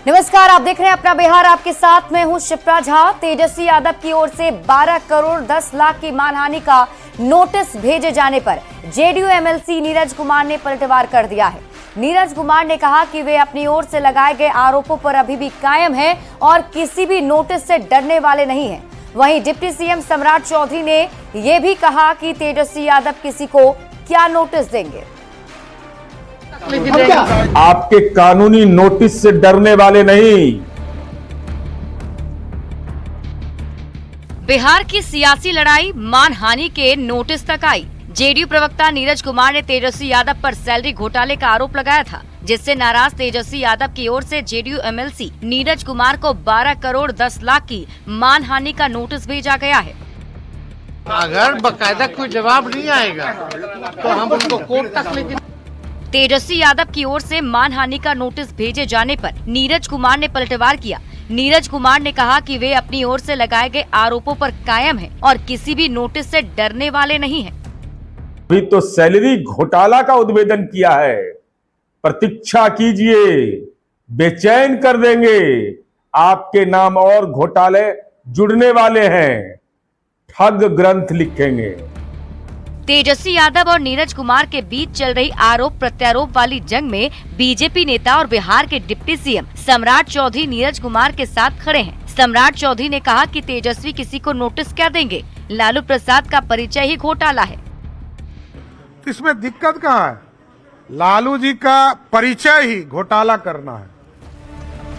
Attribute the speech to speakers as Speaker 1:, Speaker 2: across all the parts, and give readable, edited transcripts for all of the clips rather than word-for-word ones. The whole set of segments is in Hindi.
Speaker 1: नमस्कार, आप देख रहे हैं अपना बिहार। आपके साथ मैं हूं शिप्रा झा। तेजस्वी यादव की ओर से 12 करोड़ 10 लाख की मानहानि का नोटिस भेजे जाने पर जेडीयू एमएलसी नीरज कुमार ने पलटवार कर दिया है। नीरज कुमार ने कहा कि वे अपनी ओर से लगाए गए आरोपों पर अभी भी कायम हैं और किसी भी नोटिस से डरने वाले नहीं हैं। वहीं डिप्टी सीएम सम्राट चौधरी ने यह भी कहा कि तेजस्वी यादव किसी को क्या नोटिस देंगे।
Speaker 2: आपके कानूनी नोटिस से डरने वाले नहीं।
Speaker 1: बिहार की सियासी लड़ाई मानहानि के नोटिस तक आई। जेडीयू प्रवक्ता नीरज कुमार ने तेजस्वी यादव पर सैलरी घोटाले का आरोप लगाया था, जिससे नाराज तेजस्वी यादव की ओर से जेडीयू एमएलसी नीरज कुमार को 12 करोड़ 10 लाख की मानहानि का नोटिस भेजा गया है।
Speaker 3: अगर बकायदा कोई जवाब नहीं आएगा तो हम उनको कोर्ट तक लेके।
Speaker 1: तेजस्वी यादव की ओर से मानहानि का नोटिस भेजे जाने पर नीरज कुमार ने पलटवार किया। नीरज कुमार ने कहा कि वे अपनी ओर से लगाए गए आरोपों पर कायम हैं और किसी भी नोटिस से डरने वाले नहीं हैं।
Speaker 2: अभी तो सैलरी घोटाला का उद्भेदन किया है, प्रतीक्षा कीजिए, बेचैन कर देंगे। आपके नाम और घोटाले जुड़ने वाले हैं, ठग ग्रंथ लिखेंगे।
Speaker 1: तेजस्वी यादव और नीरज कुमार के बीच चल रही आरोप प्रत्यारोप वाली जंग में बीजेपी नेता और बिहार के डिप्टी सीएम सम्राट चौधरी नीरज कुमार के साथ खड़े हैं। सम्राट चौधरी ने कहा कि तेजस्वी किसी को नोटिस क्या देंगे, लालू प्रसाद का परिचय ही घोटाला है।
Speaker 4: इसमें दिक्कत कहाँ है? लालू जी का परिचय ही घोटाला करना है।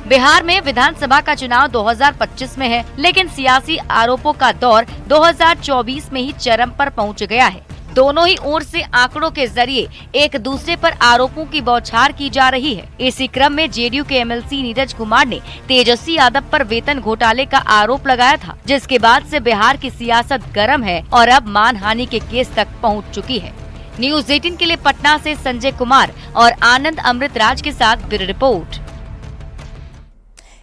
Speaker 1: बिहार में विधानसभा का चुनाव 2025 में है, लेकिन सियासी आरोपों का दौर 2024 में ही चरम पर पहुंच गया है। दोनों ही ओर से आंकड़ों के जरिए एक दूसरे पर आरोपों की बौछार की जा रही है। इसी क्रम में जेडीयू के एमएलसी नीरज कुमार ने तेजस्वी यादव पर वेतन घोटाले का आरोप लगाया था, जिसके बाद से बिहार की सियासत गर्म है और अब मानहानि के केस तक पहुंच चुकी है। न्यूज 18 के लिए पटना से संजय कुमार और आनंद अमृतराज के साथ ब्यूरो रिपोर्ट।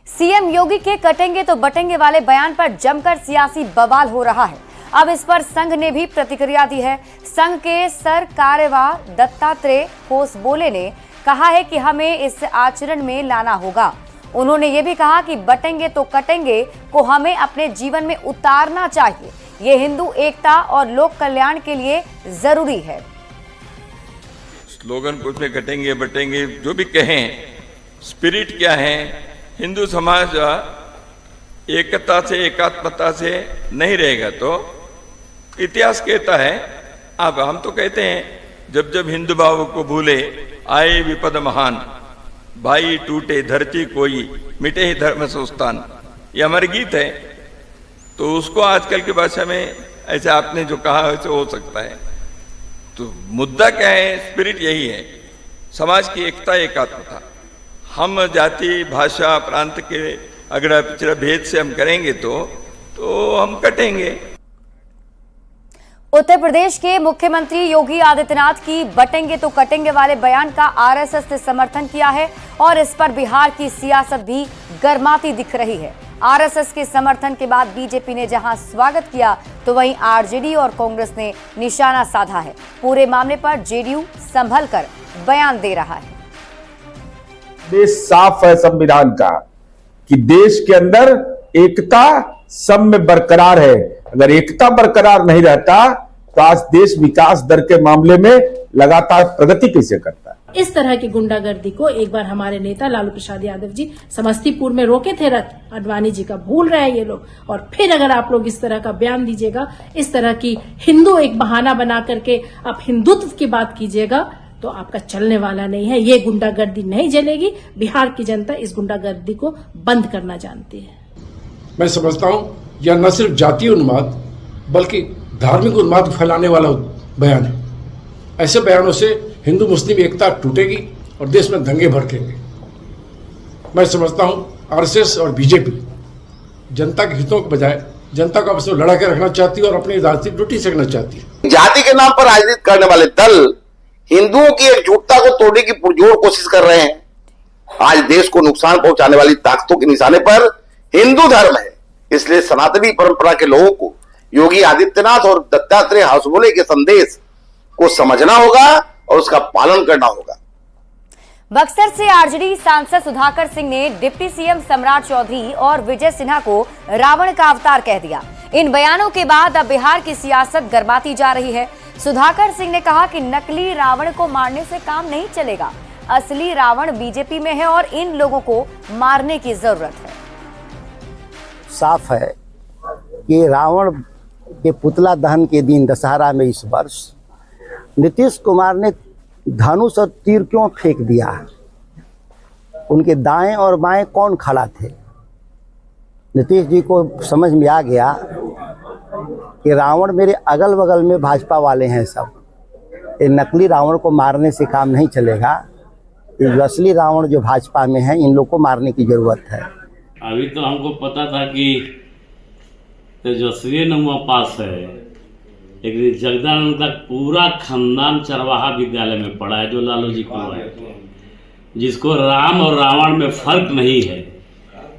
Speaker 1: सीएम योगी के कटेंगे तो बटेंगे वाले बयान पर जमकर सियासी बवाल हो रहा है। अब इस पर संघ ने भी प्रतिक्रिया दी है। संघ के सर कार्यवाह दत्तात्रेय होसबोले ने कहा है कि हमें इस आचरण में लाना होगा। उन्होंने ये भी कहा कि बटेंगे तो कटेंगे को हमें अपने जीवन में उतारना चाहिए। ये हिंदू एकता और लोक कल्याण के लिए जरूरी है।
Speaker 5: स्लोगन कुछ में कटेंगे बटेंगे जो भी कहें, स्पिरिट क्या है? हिंदू समाज एकता से एकात्मता से नहीं रहेगा तो इतिहास कहता है। अब हम तो कहते हैं जब जब हिंदू भाव को भूले आए विपद महान, भाई टूटे धरती कोई मिटे ही धर्म संस्थान, ये अमर गीत है। तो उसको आजकल की भाषा में ऐसे आपने जो कहा वैसे हो सकता है। तो मुद्दा क्या है? स्पिरिट यही है, समाज की एकता एकात्मता। हम जाति भाषा प्रांत के अगर पिछड़ा भेद से हम करेंगे तो हम कटेंगे।
Speaker 1: उत्तर प्रदेश के मुख्यमंत्री योगी आदित्यनाथ की बटेंगे तो कटेंगे वाले बयान का आरएसएस ने समर्थन किया है और इस पर बिहार की सियासत भी गर्माती दिख रही है। आरएसएस के समर्थन के बाद बीजेपी ने जहां स्वागत किया तो वहीं आरजेडी और कांग्रेस ने निशाना साधा है। पूरे मामले पर जेडीयू संभल कर बयान दे रहा है।
Speaker 2: देश साफ है संविधान का कि देश के अंदर एकता सब में बरकरार है। अगर एकता बरकरार नहीं रहता तो आज देश विकास दर के मामले में लगातार प्रगति कैसे करता है?
Speaker 6: इस तरह की गुंडागर्दी को एक बार हमारे नेता लालू प्रसाद यादव जी समस्तीपुर में रोके थे रथ, अडवाणी जी का भूल रहे हैं ये लोग। और फिर अगर आप लोग इस तरह का बयान दीजिएगा, इस तरह की हिंदू एक बहाना बना करके आप हिंदुत्व की बात कीजिएगा तो आपका चलने वाला नहीं है। ये गुंडागर्दी नहीं चलेगी। बिहार की जनता इस गुंडागर्दी को बंद करना जानती है।
Speaker 7: मैं समझता हूं यह न सिर्फ जातीय उन्माद बल्कि धार्मिक उन्माद फैलाने वाला बयान है। ऐसे बयानों से हिंदू मुस्लिम एकता टूटेगी और देश में दंगे भड़केंगे। मैं समझता हूं आरएसएस और बीजेपी जनता के हितों के बजाय जनता को आपस में लड़ा के रखना चाहती है और अपनी राजनीतिक ड्यूटी सेकना चाहती है।
Speaker 8: जाति के नाम पर राजनीति करने वाले दल हिंदुओं की एकजुटता को तोड़ने की पुरजोर कोशिश कर रहे हैं। आज देश को नुकसान पहुंचाने वाली ताकतों के निशाने पर हिंदू धर्म है। इसलिए सनातनी परंपरा के लोगों को योगी आदित्यनाथ और दत्तात्रेय होसबोले के संदेश को समझना होगा और उसका पालन करना होगा।
Speaker 1: बक्सर से आरजेडी सांसद सुधाकर सिंह ने डिप्टी सीएम सम्राट चौधरी और विजय सिन्हा को रावण का अवतार कह दिया। इन बयानों के बाद अब बिहार की सियासत गर्माती जा रही है। सुधाकर सिंह ने कहा कि नकली रावण को मारने से काम नहीं चलेगा, असली रावण बीजेपी में है और इन लोगों को मारने की जरूरत है।
Speaker 9: साफ है कि रावण के पुतला दहन के दिन दशहरा में इस वर्ष नीतीश कुमार ने धनुष और तीर क्यों फेंक दिया? उनके दाएं और बाएं कौन खड़ा थे? नीतीश जी को समझ में आ गया कि रावण मेरे अगल बगल में भाजपा वाले हैं सब। ये नकली रावण को मारने से काम नहीं चलेगा। ये जो असली रावण जो भाजपा में है, इन लोग को मारने की जरूरत है।
Speaker 10: अभी तो हमको पता था कि तेजस्वी नंबर पास है, लेकिन जगदानंद का पूरा खानदान चरवाहा विद्यालय में पढ़ा है, जो लालू जी को है, जिसको राम और रावण में फर्क नहीं है,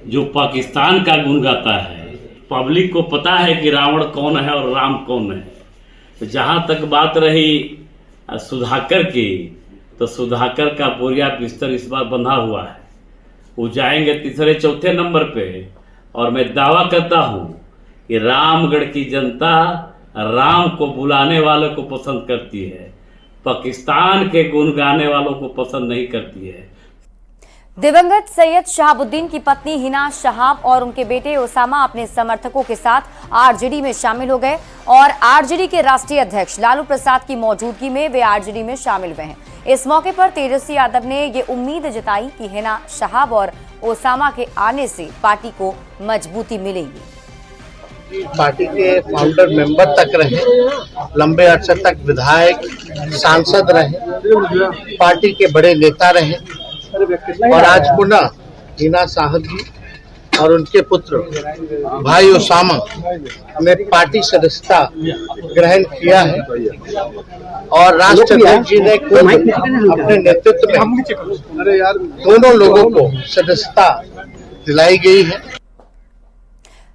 Speaker 10: जो पाकिस्तान का गुण गाता है। पब्लिक को पता है कि रावण कौन है और राम कौन है। तो जहाँ तक बात रही सुधाकर की, तो सुधाकर का बोरिया बिस्तर इस बार बंधा हुआ है। वो जाएंगे तीसरे चौथे नंबर पे, और मैं दावा करता हूँ कि रामगढ़ की जनता राम को बुलाने वालों को पसंद करती है, पाकिस्तान के गुण गाने वालों को पसंद नहीं करती है।
Speaker 1: दिवंगत सैयद शहाबुद्दीन की पत्नी हिना शहाब और उनके बेटे ओसामा अपने समर्थकों के साथ आरजेडी में शामिल हो गए और आरजेडी के राष्ट्रीय अध्यक्ष लालू प्रसाद की मौजूदगी में वे आरजेडी में शामिल हुए हैं। इस मौके पर तेजस्वी यादव ने ये उम्मीद जताई कि हिना शहाब और ओसामा के आने से पार्टी को मजबूती मिलेगी।
Speaker 3: पार्टी के फाउंडर मेंबर तक रहे, लंबे अरसे तक विधायक सांसद रहे, पार्टी के बड़े नेता रहे, और आज पुनः हिना साहब जी और उनके पुत्र भाई ओसामा ने पार्टी सदस्यता ग्रहण किया है और राष्ट्रपति जी ने खुद अपने नेतृत्व में दोनों लोगों को सदस्यता दिलाई गई है।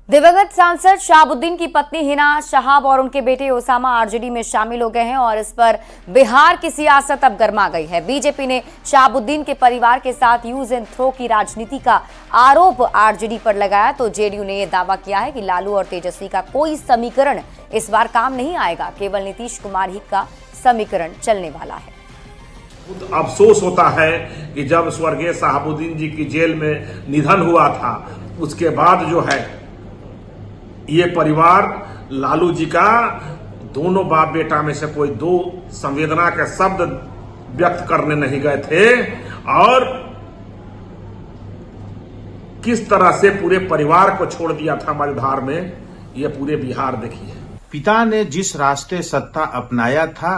Speaker 1: दिवंगत सांसद शहाबुद्दीन की पत्नी हिना शहाब और उनके बेटे ओसामा आरजेडी में शामिल हो गए हैं और इस पर बिहार की सियासत अब गर्मा गई है। बीजेपी ने शहाबुद्दीन के परिवार के साथ यूज एंड थ्रो की राजनीति का आरोप आरजेडी पर लगाया, तो जेडीयू ने यह दावा किया है कि लालू और तेजस्वी का कोई समीकरण इस बार काम नहीं आएगा, केवल नीतीश कुमार ही का समीकरण चलने वाला है।
Speaker 11: अफसोस होता है कि जब स्वर्गीय शहाबुद्दीन जी की जेल में निधन हुआ था, उसके बाद जो है ये परिवार लालू जी का दोनों बाप बेटा में से कोई दो संवेदना के शब्द व्यक्त करने नहीं गए थे और किस तरह से पूरे परिवार को छोड़ दिया था मझधार में, ये पूरे बिहार देखिए।
Speaker 4: पिता ने जिस रास्ते सत्ता अपनाया था,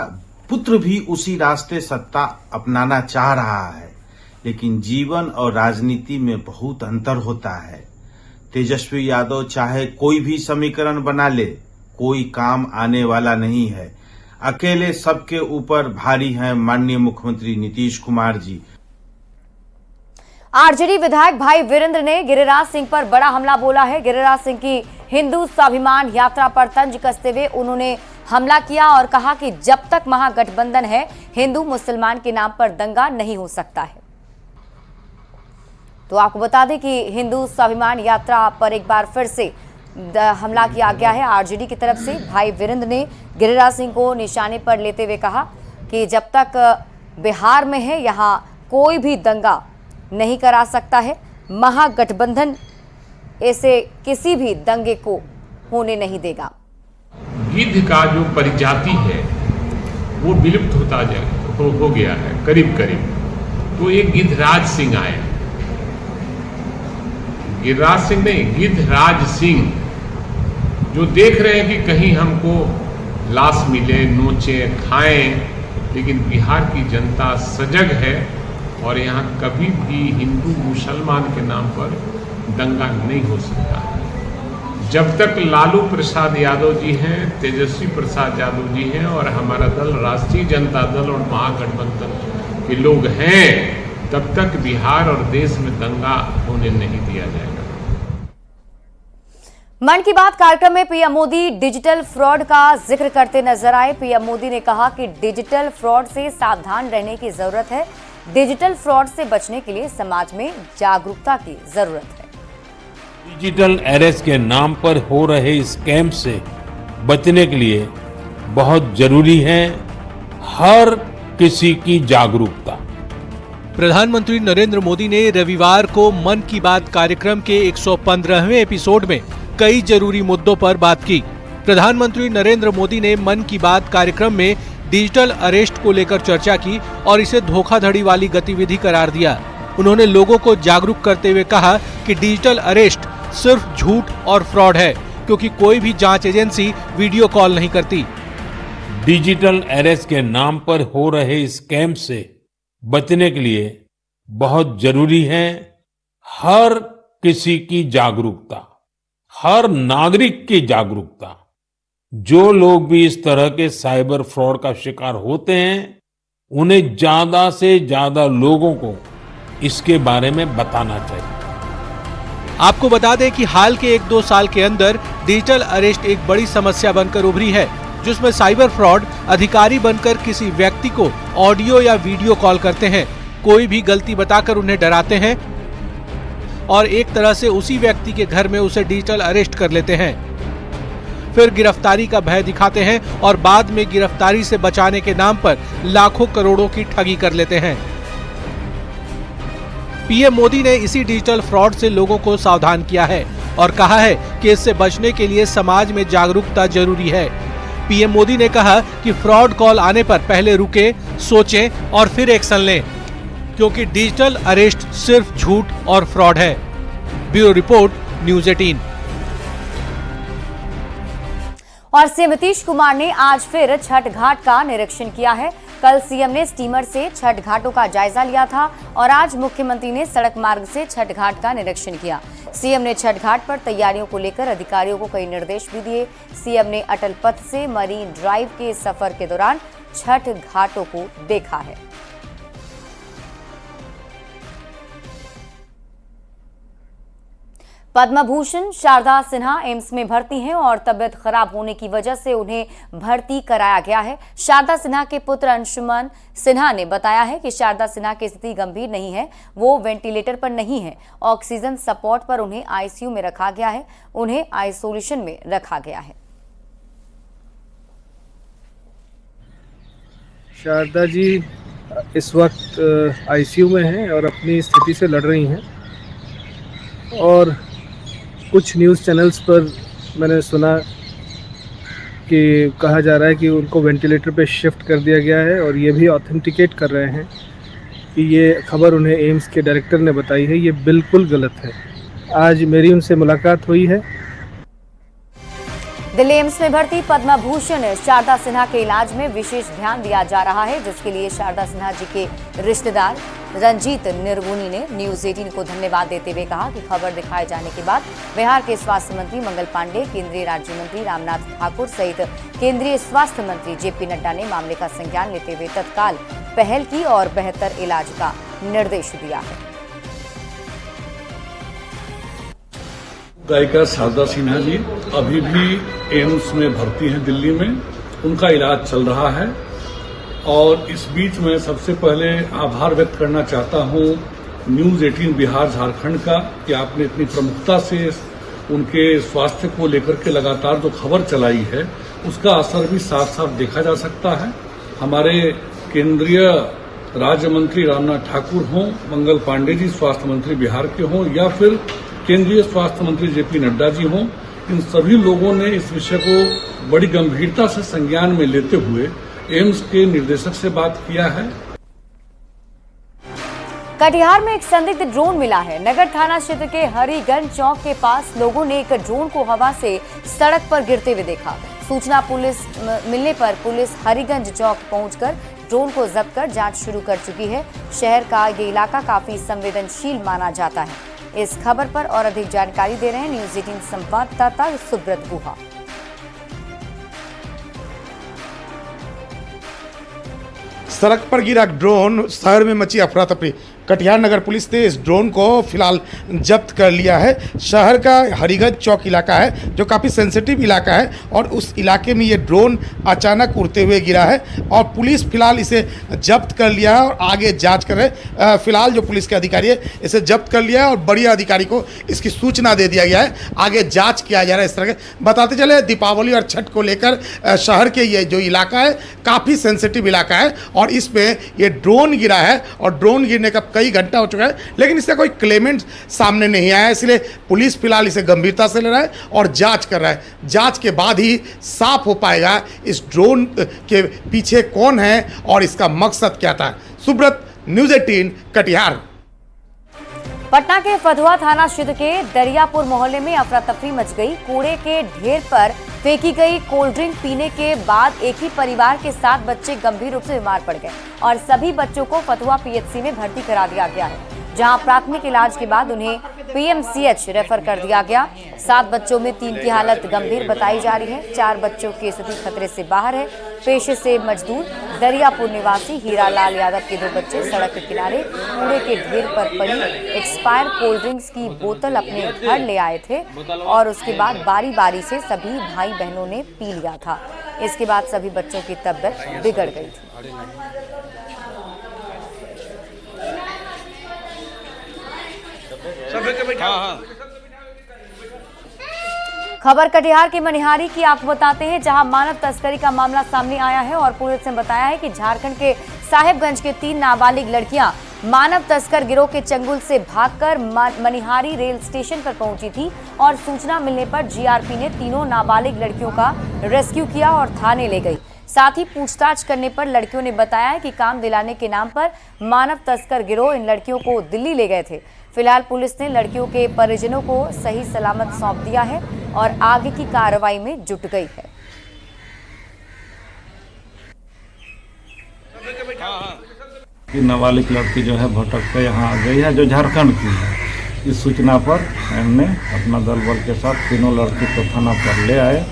Speaker 4: पुत्र भी उसी रास्ते सत्ता अपनाना चाह रहा है, लेकिन जीवन और राजनीति में बहुत अंतर होता है। तेजस्वी यादव चाहे कोई भी समीकरण बना ले, कोई काम आने वाला नहीं है। अकेले सबके ऊपर भारी हैं माननीय मुख्यमंत्री नीतीश कुमार जी।
Speaker 1: आरजेडी विधायक भाई वीरेंद्र ने गिरिराज सिंह पर बड़ा हमला बोला है। गिरिराज सिंह की हिंदू स्वाभिमान यात्रा पर तंज कसते हुए उन्होंने हमला किया और कहा कि जब तक महागठबंधन है, हिंदू मुसलमान के नाम पर दंगा नहीं हो सकता है। तो आपको बता दें कि हिंदू स्वाभिमान यात्रा पर एक बार फिर से हमला किया गया है आरजेडी की तरफ से। भाई वीरेंद्र ने गिरिराज सिंह को निशाने पर लेते हुए कहा कि जब तक बिहार में है, यहाँ कोई भी दंगा नहीं करा सकता है। महागठबंधन ऐसे किसी भी दंगे को होने नहीं देगा।
Speaker 12: गिद्ध का जो परिजाति है वो विलुप्त होता हो गया है करीब करीब। तो एक गिद्धराज सिंह आए, गिरिराज सिंह नहीं, गिद्धराज सिंह, जो देख रहे हैं कि कहीं हमको लाश मिले, नोचे, खाएं, लेकिन बिहार की जनता सजग है और यहाँ कभी भी हिंदू मुसलमान के नाम पर दंगा नहीं हो सकता। जब तक लालू प्रसाद यादव जी हैं, तेजस्वी प्रसाद यादव जी हैं और हमारा दल राष्ट्रीय जनता दल और महागठबंधन के लोग हैं, तब तक बिहार और देश में दंगा होने नहीं दिया जाएगा।
Speaker 1: मन की बात कार्यक्रम में पीएम मोदी डिजिटल फ्रॉड का जिक्र करते नजर आए। पीएम मोदी ने कहा कि डिजिटल फ्रॉड से सावधान रहने की जरूरत है। डिजिटल फ्रॉड से बचने के लिए समाज में जागरूकता की जरूरत है।
Speaker 13: डिजिटल अरेस्ट के नाम पर हो रहे स्कैम से बचने के लिए बहुत जरूरी है हर किसी की जागरूकता।
Speaker 14: प्रधानमंत्री नरेंद्र मोदी ने रविवार को मन की बात कार्यक्रम के 115वें एपिसोड में कई जरूरी मुद्दों पर बात की। प्रधानमंत्री नरेंद्र मोदी ने मन की बात कार्यक्रम में डिजिटल अरेस्ट को लेकर चर्चा की और इसे धोखाधड़ी वाली गतिविधि करार दिया। उन्होंने लोगों को जागरूक करते हुए कहा कि डिजिटल अरेस्ट सिर्फ झूठ और फ्रॉड है, क्योंकि कोई भी जांच एजेंसी वीडियो कॉल नहीं करती।
Speaker 13: डिजिटल अरेस्ट के नाम पर हो रहे स्कैम से बचने के लिए बहुत जरूरी है हर किसी की जागरूकता, हर नागरिक की जागरूकता। जो लोग भी इस तरह के साइबर फ्रॉड का शिकार होते हैं, उन्हें ज्यादा से ज्यादा लोगों को इसके बारे में बताना चाहिए।
Speaker 14: आपको बता दें कि हाल के 1-2 साल के अंदर डिजिटल अरेस्ट एक बड़ी समस्या बनकर उभरी है, जिसमें साइबर फ्रॉड अधिकारी बनकर किसी व्यक्ति को ऑडियो या वीडियो कॉल करते हैं, कोई भी गलती बताकर उन्हें डराते हैं और एक तरह से उसी व्यक्ति के घर में उसे डिजिटल अरेस्ट कर लेते हैं। फिर गिरफ्तारी का भय दिखाते हैं और बाद में गिरफ्तारी से बचाने के नाम पर लाखों करोड़ों की ठगी कर लेते हैं। पीएम मोदी ने इसी डिजिटल फ्रॉड से लोगों को सावधान किया है और कहा है कि इससे बचने के लिए समाज में जागरूकता जरूरी है। पीएम मोदी ने कहा कि फ्रॉड कॉल आने पर पहले रुकें, सोचें और फिर एक्शन लें, क्योंकि डिजिटल अरेस्ट सिर्फ झूठ और फ्रॉड है। Bureau report, news 18।
Speaker 1: और सीएम नीतीश कुमार ने आज फिर छठ घाट का निरीक्षण किया है। कल सीएम ने स्टीमर से छठ घाटों का जायजा लिया था और आज मुख्यमंत्री ने सड़क मार्ग से छठ घाट का निरीक्षण किया। सीएम ने छठ घाट पर तैयारियों को लेकर अधिकारियों को कई निर्देश भी दिए। सीएम ने अटल पथ से मरीन ड्राइव के सफर के दौरान छठ घाटों को देखा है। पद्म भूषण शारदा सिन्हा एम्स में भर्ती हैं और तबियत खराब होने की वजह से उन्हें भर्ती कराया गया है। शारदा सिन्हा के पुत्र अंशुमन सिन्हा ने बताया है कि शारदा सिन्हा की स्थिति गंभीर नहीं है, वो वेंटिलेटर पर नहीं है। ऑक्सीजन सपोर्ट पर उन्हें आईसीयू में रखा गया है, उन्हें आइसोलेशन में रखा गया है।
Speaker 15: शारदा जी इस वक्त आईसीयू में हैं और अपनी स्थिति से लड़ रही हैं और कुछ न्यूज़ चैनल्स पर मैंने सुना कि कहा जा रहा है कि उनको वेंटिलेटर पे शिफ्ट कर दिया गया है और ये भी ऑथेंटिकेट कर रहे हैं कि ये खबर उन्हें एम्स के डायरेक्टर ने बताई है। ये बिल्कुल गलत है। आज मेरी उनसे मुलाकात हुई है।
Speaker 1: दिल्ली एम्स में भर्ती पद्म भूषण शारदा सिन्हा के इलाज में विशेष ध्यान दिया जा रहा है, जिसके लिए शारदा सिन्हा जी के रिश्तेदार रंजीत निर्गुणी ने न्यूज़ 18 को धन्यवाद देते हुए कहा कि खबर दिखाए जाने के बाद बिहार के स्वास्थ्य मंत्री मंगल पांडे, केंद्रीय राज्य मंत्री रामनाथ ठाकुर सहित केंद्रीय स्वास्थ्य मंत्री जेपी नड्डा ने मामले का संज्ञान लेते हुए तत्काल पहल की और बेहतर इलाज का निर्देश दिया है।
Speaker 16: गायिका शारदा सिन्हा जी अभी भी एम्स में भर्ती हैं दिल्ली में, उनका इलाज चल रहा है और इस बीच में सबसे पहले आभार व्यक्त करना चाहता हूं न्यूज़ 18 बिहार झारखंड का कि आपने इतनी प्रमुखता से उनके स्वास्थ्य को लेकर के लगातार जो खबर चलाई है उसका असर भी साफ साफ देखा जा सकता है। हमारे केंद्रीय राज्य मंत्री रामनाथ ठाकुर हों, मंगल पांडे जी स्वास्थ्य मंत्री बिहार के हों या फिर केंद्रीय स्वास्थ्य मंत्री जेपी नड्डा जी हों, इन सभी लोगों ने इस विषय को बड़ी गंभीरता से संज्ञान में लेते हुए एम्स के निर्देशक से बात किया है।
Speaker 1: कटिहार में एक संदिग्ध ड्रोन मिला है। नगर थाना क्षेत्र के हरिगंज चौक के पास लोगों ने एक ड्रोन को हवा से सड़क पर गिरते हुए देखा। सूचना मिलने पर पुलिस हरिगंज चौक पहुंचकर ड्रोन को जब्त कर जांच शुरू कर चुकी है। शहर का ये इलाका काफी संवेदनशील माना जाता है। इस खबर पर और अधिक जानकारी दे रहे हैं न्यूज़ 18 संवाददाता सुब्रत गुहा।
Speaker 17: सड़क पर गिरा ड्रोन, शहर में मची अफरा तफरी। कटिहार नगर पुलिस ने इस ड्रोन को फिलहाल जब्त कर लिया है। शहर का हरिगंज चौक इलाका है जो काफ़ी सेंसिटिव इलाका है और उस इलाके में ये ड्रोन अचानक उड़ते हुए गिरा है और पुलिस फिलहाल इसे जब्त कर लिया है और आगे जांच कर रहे हैं। फिलहाल जो पुलिस के अधिकारी है इसे जब्त कर लिया है और बड़ी अधिकारी को इसकी सूचना दे दिया गया है, आगे जाँच किया जा रहा है। इस तरह के बताते चले दीपावली और छठ को लेकर शहर के ये जो इलाका है काफ़ी सेंसिटिव इलाका है और इसमें ये ड्रोन गिरा है और ड्रोन गिरने का कई घंटा हो चुका है, लेकिन इसका कोई क्लेमेंट सामने नहीं आया, इसलिए पुलिस फिलहाल इसे गंभीरता से ले रहा है और जांच कर रहा है। जांच के बाद ही साफ हो पाएगा इस ड्रोन के पीछे कौन है और इसका मकसद क्या था। सुब्रत, न्यूज़ 18 कटिहार।
Speaker 1: पटना के फतुहा थाना क्षेत्र के दरियापुर मोहल्ले में अफरा तफरी मच गई। कूड़े के ढेर पर फेंकी गई कोल्ड ड्रिंक पीने के बाद एक ही परिवार के 7 बच्चे गंभीर रूप से बीमार पड़ गए और सभी बच्चों को फतुहा पीएचसी में भर्ती करा दिया गया है, जहां प्राथमिक इलाज के बाद उन्हें पीएमसीएच रेफर कर दिया गया। 7 बच्चों में 3 की हालत गंभीर बताई जा रही है। 4 बच्चों की स्थिति खतरे से बाहर है। पेशे से मजदूर दरियापुर निवासी हीरा लाल यादव के 2 बच्चे सड़क के किनारे कूड़े के ढेर पर पड़ी एक्सपायर कोल्ड ड्रिंक्स की बोतल अपने घर ले आए थे और उसके बाद बारी बारी से सभी भाई बहनों ने पी लिया था। इसके बाद सभी बच्चों की तबीयत बिगड़ गई थी। खबर कटिहार के मनिहारी की आपको बताते हैं, जहां मानव तस्करी का मामला सामने आया है और पुलिस ने बताया है कि झारखंड के साहेबगंज के 3 नाबालिग लड़कियां मानव तस्कर गिरोह के चंगुल से भागकर मनिहारी रेल स्टेशन पर पहुंची थी और सूचना मिलने पर जीआरपी ने तीनों नाबालिग लड़कियों का रेस्क्यू किया और थाने ले गई। साथ ही पूछताछ करने पर लड़कियों ने बताया है कि काम दिलाने के नाम पर मानव तस्कर गिरोह इन लड़कियों को दिल्ली ले गए थे। फिलहाल पुलिस ने लड़कियों के परिजनों को सही सलामत सौंप दिया है और आगे की कार्रवाई में जुट गई है।
Speaker 18: नाबालिग लड़की जो है भटक के यहाँ आ गई है, जो झारखंड की है। इस सूचना पर हमने अपना दल बल के साथ तीनों लड़की को थाना पर ले आए।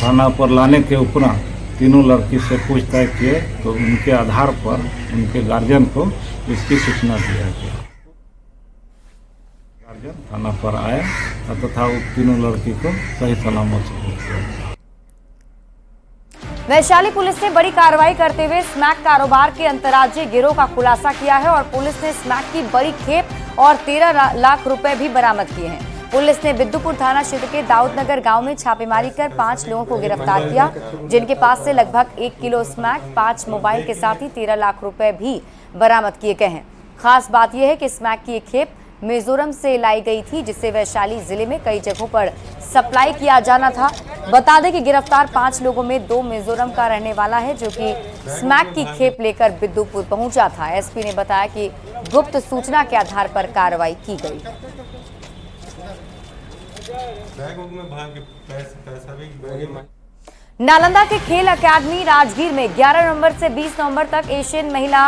Speaker 18: थाना पर लाने के उपरांत तीनों लड़की से पूछताछ किए तो उनके आधार पर उनके गार्जियन को इसकी सूचना दिया गया। गार्जियन थाना पर आए तथा तीनों लड़की को सही सलामत से।
Speaker 1: वैशाली पुलिस ने बड़ी कार्रवाई करते हुए स्मैक कारोबार के अंतर्राज्यीय गिरोह का खुलासा किया है और पुलिस ने स्मैक की बड़ी खेप और 13 लाख रुपए भी बरामद किए हैं। पुलिस ने बिद्दुपुर थाना क्षेत्र के दाऊदनगर गांव में छापेमारी कर 5 लोगों को गिरफ्तार किया, जिनके पास से लगभग 1 किलो स्मैक, 5 मोबाइल के साथ ही 13 लाख रुपए भी बरामद किए गए हैं। खास बात यह है कि स्मैक की एक खेप मिजोरम से लाई गई थी, जिससे वैशाली जिले में कई जगहों पर सप्लाई किया जाना था। बता दें कि गिरफ्तार 5 लोगों में 2 मिजोरम का रहने वाला है, जो कि स्मैक की खेप लेकर बिद्दुपुर पहुंचा था। एसपी ने बताया कि गुप्त सूचना के आधार पर कार्रवाई की गई। नालंदा के खेल अकादमी राजगीर में 11 नवंबर से 20 नवंबर तक एशियन महिला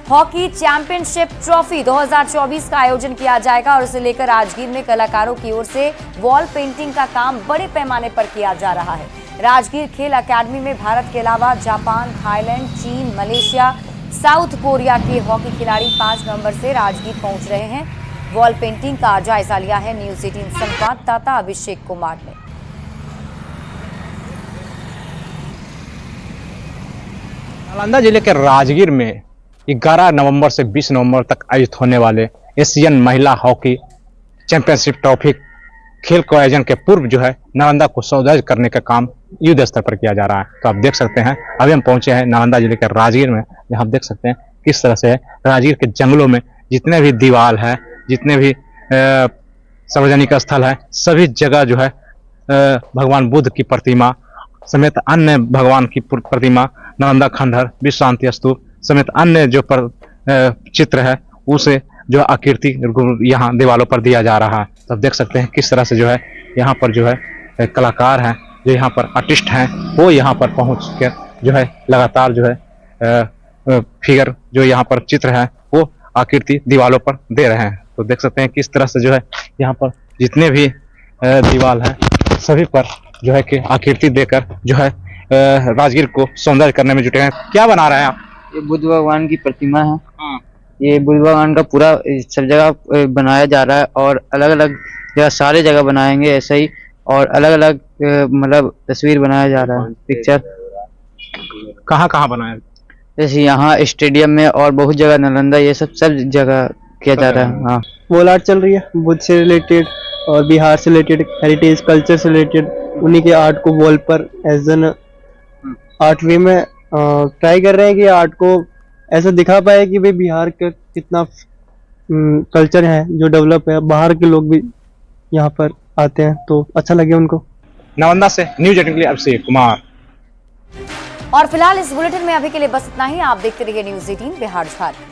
Speaker 1: हॉकी चैंपियनशिप ट्रॉफी 2024 का आयोजन किया जाएगा और इसे लेकर राजगीर में कलाकारों की ओर से वॉल पेंटिंग का काम बड़े पैमाने पर किया जा रहा है। राजगीर खेल अकादमी में भारत के अलावा जापान, थाईलैंड, चीन, मलेशिया, साउथ कोरिया के हॉकी खिलाड़ी 5 नवंबर से राजगीर पहुंच रहे हैं। वॉल पेंटिंग का जायजा लिया है न्यूज़ 18 संवाददाता अभिषेक कुमार ने।
Speaker 19: नालंदा जिले के राजगीर में 11 नवंबर से 20 नवंबर तक आयोजित होने वाले एशियन महिला हॉकी चैंपियनशिप ट्रॉफी खेल के आयोजन के पूर्व जो है नालंदा को सौंदर्य करने का काम युद्ध स्तर पर किया जा रहा है। तो आप देख सकते हैं अभी हम पहुंचे हैं नालंदा जिले के राजगीर में, जहां आप देख सकते हैं किस तरह से राजगीर के जंगलों में जितने भी दीवार है, जितने भी सार्वजनिक स्थल है, सभी जगह जो है भगवान बुद्ध की प्रतिमा समेत अन्य भगवान की प्रतिमा, नालंदा खंडहर, विश्व शांति स्तूप समेत अन्य जो चित्र है उसे जो आकृति यहाँ दीवारों पर दिया जा रहा है। तो आप देख सकते हैं किस तरह से जो है यहाँ पर जो है कलाकार हैं, जो यहाँ पर आर्टिस्ट हैं, वो यहाँ पर पहुँच कर जो है लगातार जो है फिगर जो यहाँ पर चित्र है वो आकृति दीवारों पर दे रहे हैं। तो देख सकते हैं किस तरह से जो है यहाँ पर जितने भी दीवार हैं सभी पर जो है कि आकृति देकर जो है राजगीर को सौंदर्य करने में जुटे हैं। क्या बना रहे हैं आप?
Speaker 20: ये बुद्ध भगवान की प्रतिमा है। ये बुद्ध भगवान का पूरा सब जगह बनाया जा रहा है और अलग अलग जगह सारे जगह बनाएंगे ऐसे ही, और अलग अलग मतलब तस्वीर बनाया जा रहा है, पिक्चर।
Speaker 19: कहाँ कहाँ बनाया?
Speaker 20: जैसे यहाँ स्टेडियम में और बहुत जगह, नालंदा, ये सब जगह किया जा रहा है। हाँ,
Speaker 21: वॉल आर्ट चल रही है बुद्ध से रिलेटेड और बिहार से रिलेटेड, हेरिटेज कल्चर से रिलेटेड, उन्हीं के आर्ट को वॉल पर एज एन आर्ट वे में ट्राई कर रहे हैं कि आर्ट को ऐसा दिखा पाए कि भाई बिहार का कितना कल्चर है जो डेवलप है, बाहर के लोग भी यहाँ पर आते हैं तो अच्छा लगे उनको।
Speaker 19: नालंदा से न्यूज 18 के लिए अभिषेक कुमार।
Speaker 1: और फिलहाल इस बुलेटिन में अभी के लिए बस इतना ही। आप देखते रहिए न्यूज 18 बिहार झारखंड।